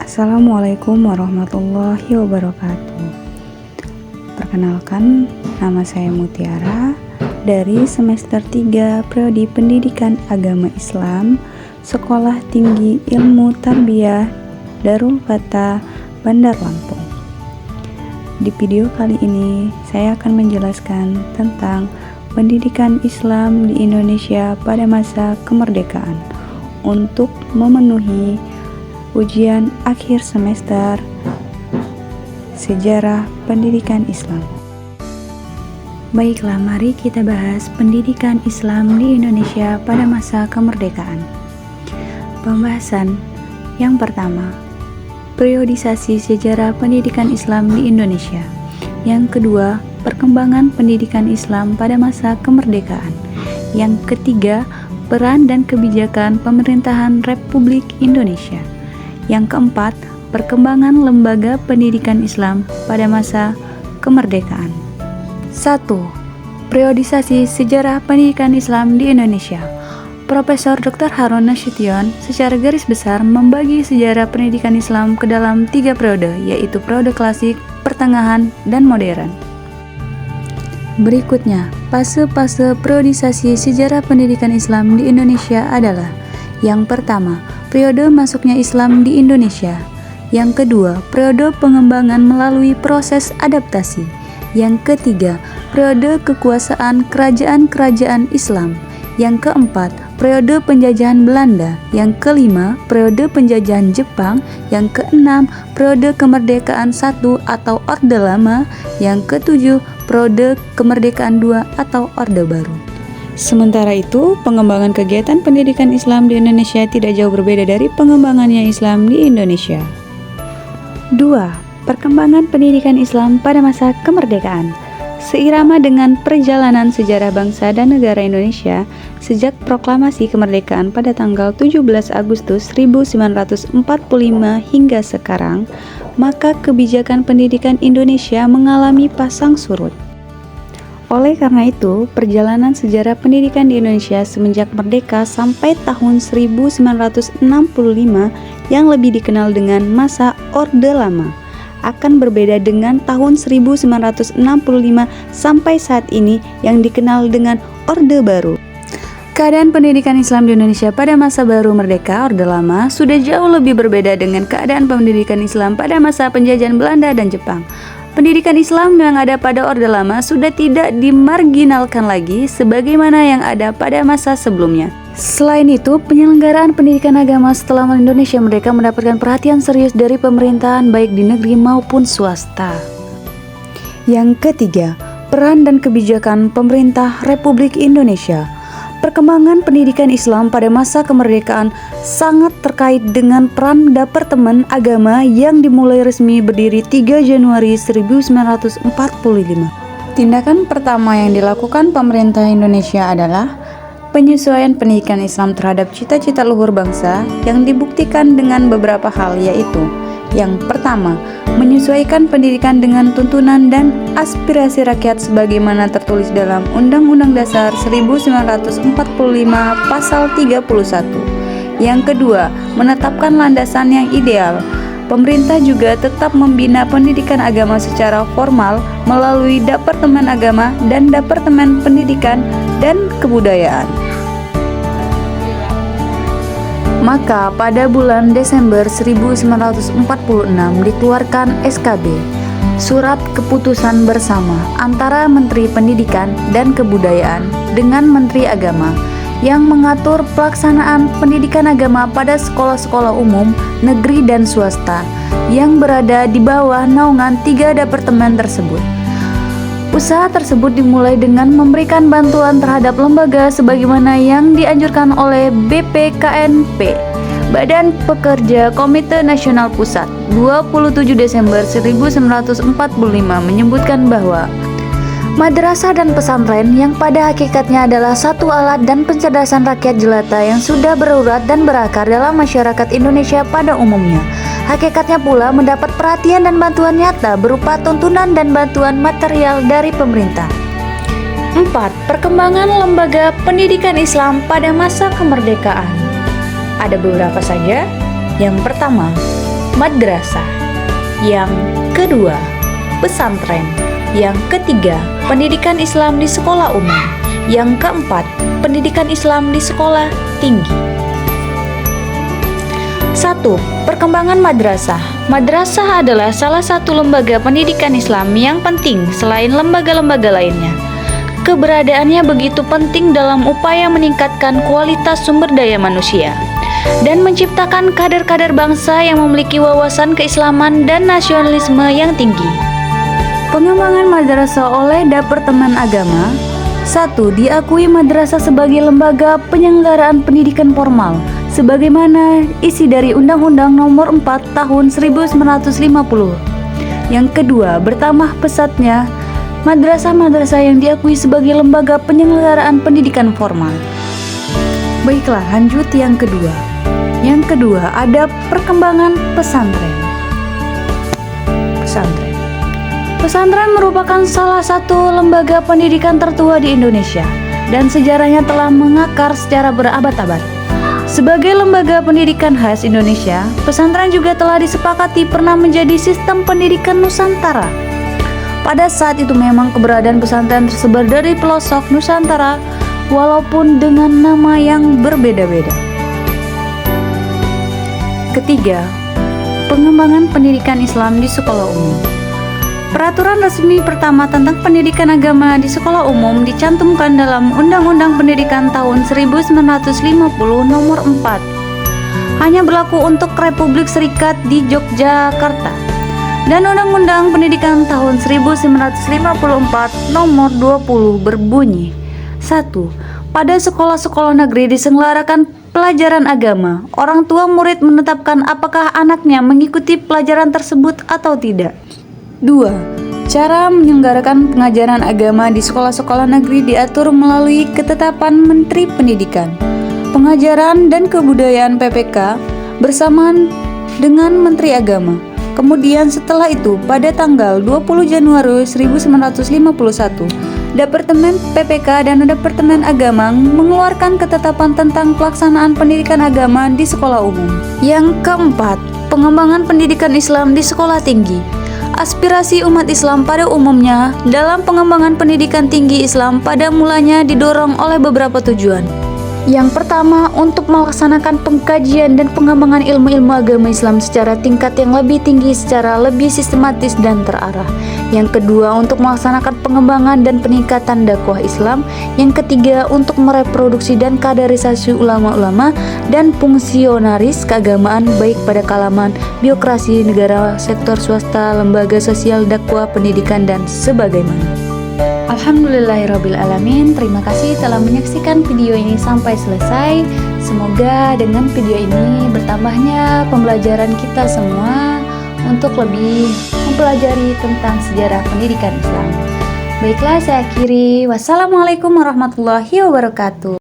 Assalamualaikum warahmatullahi wabarakatuh. Perkenalkan, nama saya Mutiara dari semester 3 Prodi Pendidikan Agama Islam Sekolah Tinggi Ilmu Tarbiyah Darul Fatah, Bandar Lampung. Di video kali ini saya akan menjelaskan tentang pendidikan Islam di Indonesia pada masa kemerdekaan untuk memenuhi ujian akhir semester Sejarah Pendidikan Islam. Baiklah, mari kita bahas pendidikan Islam di Indonesia pada masa kemerdekaan. Pembahasan yang pertama, periodisasi sejarah pendidikan Islam di Indonesia. Yang kedua, perkembangan pendidikan Islam pada masa kemerdekaan. Yang ketiga, peran dan kebijakan pemerintahan Republik Indonesia. Yang keempat, perkembangan lembaga pendidikan Islam pada masa kemerdekaan. 1. Periodisasi sejarah pendidikan Islam di Indonesia. Profesor Dr. Harun Nasution secara garis besar membagi sejarah pendidikan Islam ke dalam 3 periode, yaitu periode klasik, pertengahan, dan modern. Berikutnya, fase-fase periodisasi sejarah pendidikan Islam di Indonesia adalah: yang pertama, periode masuknya Islam di Indonesia. Yang kedua, periode pengembangan melalui proses adaptasi. Yang ketiga, periode kekuasaan kerajaan-kerajaan Islam. Yang keempat, periode penjajahan Belanda. Yang kelima, periode penjajahan Jepang. Yang keenam, periode kemerdekaan I atau Orde Lama. Yang ketujuh, periode kemerdekaan II atau Orde Baru. Sementara itu, pengembangan kegiatan pendidikan Islam di Indonesia tidak jauh berbeda dari pengembangannya Islam di Indonesia. 2. Perkembangan pendidikan Islam pada masa kemerdekaan. Seirama dengan perjalanan sejarah bangsa dan negara Indonesia sejak proklamasi kemerdekaan pada tanggal 17 Agustus 1945 hingga sekarang, maka kebijakan pendidikan Indonesia mengalami pasang surut. Oleh karena itu, perjalanan sejarah pendidikan di Indonesia semenjak merdeka sampai tahun 1965 yang lebih dikenal dengan masa Orde Lama akan berbeda dengan tahun 1965 sampai saat ini yang dikenal dengan Orde Baru. Keadaan pendidikan Islam di Indonesia pada masa baru merdeka Orde Lama sudah jauh lebih berbeda dengan keadaan pendidikan Islam pada masa penjajahan Belanda dan Jepang. Pendidikan Islam yang ada pada Orde Lama sudah tidak dimarginalkan lagi sebagaimana yang ada pada masa sebelumnya. Selain itu, penyelenggaraan pendidikan agama setelah Indonesia merdeka mendapatkan perhatian serius dari pemerintahan baik di negeri maupun swasta. Yang ketiga, peran dan kebijakan pemerintah Republik Indonesia. Perkembangan pendidikan Islam pada masa kemerdekaan sangat terkait dengan peran Departemen Agama yang dimulai resmi berdiri 3 Januari 1945. Tindakan pertama yang dilakukan pemerintah Indonesia adalah penyesuaian pendidikan Islam terhadap cita-cita luhur bangsa yang dibuktikan dengan beberapa hal, yaitu: yang pertama, menyesuaikan pendidikan dengan tuntunan dan aspirasi rakyat sebagaimana tertulis dalam Undang-Undang Dasar 1945 Pasal 31. Yang kedua, menetapkan landasan yang ideal. Pemerintah juga tetap membina pendidikan agama secara formal melalui Departemen Agama dan Departemen Pendidikan dan Kebudayaan. Maka pada bulan Desember 1946 dikeluarkan SKB, Surat Keputusan Bersama antara Menteri Pendidikan dan Kebudayaan dengan Menteri Agama yang mengatur pelaksanaan pendidikan agama pada sekolah-sekolah umum, negeri dan swasta yang berada di bawah naungan 3 departemen tersebut. Usaha tersebut dimulai dengan memberikan bantuan terhadap lembaga sebagaimana yang dianjurkan oleh BPKNP, Badan Pekerja Komite Nasional Pusat, 27 Desember 1945 menyebutkan bahwa madrasah dan pesantren yang pada hakikatnya adalah satu alat dan pencerdasan rakyat jelata yang sudah berurat dan berakar dalam masyarakat Indonesia pada umumnya, hakikatnya pula mendapat perhatian dan bantuan nyata berupa tuntunan dan bantuan material dari pemerintah. 4. Perkembangan lembaga pendidikan Islam pada masa kemerdekaan. Ada beberapa saja. Yang pertama, madrasah. Yang kedua, pesantren. Yang ketiga, pendidikan Islam di sekolah umum. Yang keempat, pendidikan Islam di sekolah tinggi. 1. Perkembangan madrasah. Madrasah adalah salah satu lembaga pendidikan Islam yang penting selain lembaga-lembaga lainnya. Keberadaannya begitu penting dalam upaya meningkatkan kualitas sumber daya manusia dan menciptakan kader-kader bangsa yang memiliki wawasan keislaman dan nasionalisme yang tinggi. Pengembangan madrasah oleh Departemen Agama. 1. Diakui madrasah sebagai lembaga penyelenggaraan pendidikan formal sebagaimana isi dari Undang-Undang Nomor 4 Tahun 1950. Yang kedua, bertambah pesatnya madrasah-madrasah yang diakui sebagai lembaga penyelenggaraan pendidikan formal. Baiklah, lanjut yang kedua. Yang kedua, ada perkembangan pesantren. Pesantren merupakan salah satu lembaga pendidikan tertua di Indonesia dan sejarahnya telah mengakar secara berabad-abad. Sebagai lembaga pendidikan khas Indonesia, pesantren juga telah disepakati pernah menjadi sistem pendidikan Nusantara. Pada saat itu memang keberadaan pesantren tersebar dari pelosok Nusantara walaupun dengan nama yang berbeda-beda. Ketiga, pengembangan pendidikan Islam di sekolah umum. Peraturan resmi pertama tentang pendidikan agama di sekolah umum dicantumkan dalam Undang-Undang Pendidikan tahun 1950 Nomor 4. Hanya berlaku untuk Republik Serikat di Yogyakarta. Dan Undang-Undang Pendidikan tahun 1954 Nomor 20 berbunyi 1. Pada sekolah-sekolah negeri diselenggarakan pelajaran agama, orang tua murid menetapkan apakah anaknya mengikuti pelajaran tersebut atau tidak. 2. Cara menyelenggarakan pengajaran agama di sekolah-sekolah negeri diatur melalui ketetapan Menteri Pendidikan, Pengajaran dan Kebudayaan PPK bersamaan dengan Menteri Agama. Kemudian setelah itu pada tanggal 20 Januari 1951, Departemen PPK dan Departemen Agama mengeluarkan ketetapan tentang pelaksanaan pendidikan agama di sekolah umum. Yang keempat, pengembangan pendidikan Islam di sekolah tinggi. Aspirasi umat Islam pada umumnya dalam pengembangan pendidikan tinggi Islam pada mulanya didorong oleh beberapa tujuan. Yang pertama, untuk melaksanakan pengkajian dan pengembangan ilmu-ilmu agama Islam secara tingkat yang lebih tinggi secara lebih sistematis dan terarah. Yang kedua, untuk melaksanakan pengembangan dan peningkatan dakwah Islam. Yang ketiga, untuk mereproduksi dan kaderisasi ulama-ulama dan fungsionaris keagamaan baik pada kalangan birokrasi negara, sektor swasta, lembaga sosial, dakwah, pendidikan, dan sebagaimana. Alhamdulillahirrabbilalamin. Terima kasih telah menyaksikan video ini sampai selesai. Semoga dengan video ini bertambahnya pembelajaran kita semua untuk lebih mempelajari tentang sejarah pendidikan Islam. Baiklah, saya akhiri. Wassalamualaikum warahmatullahi wabarakatuh.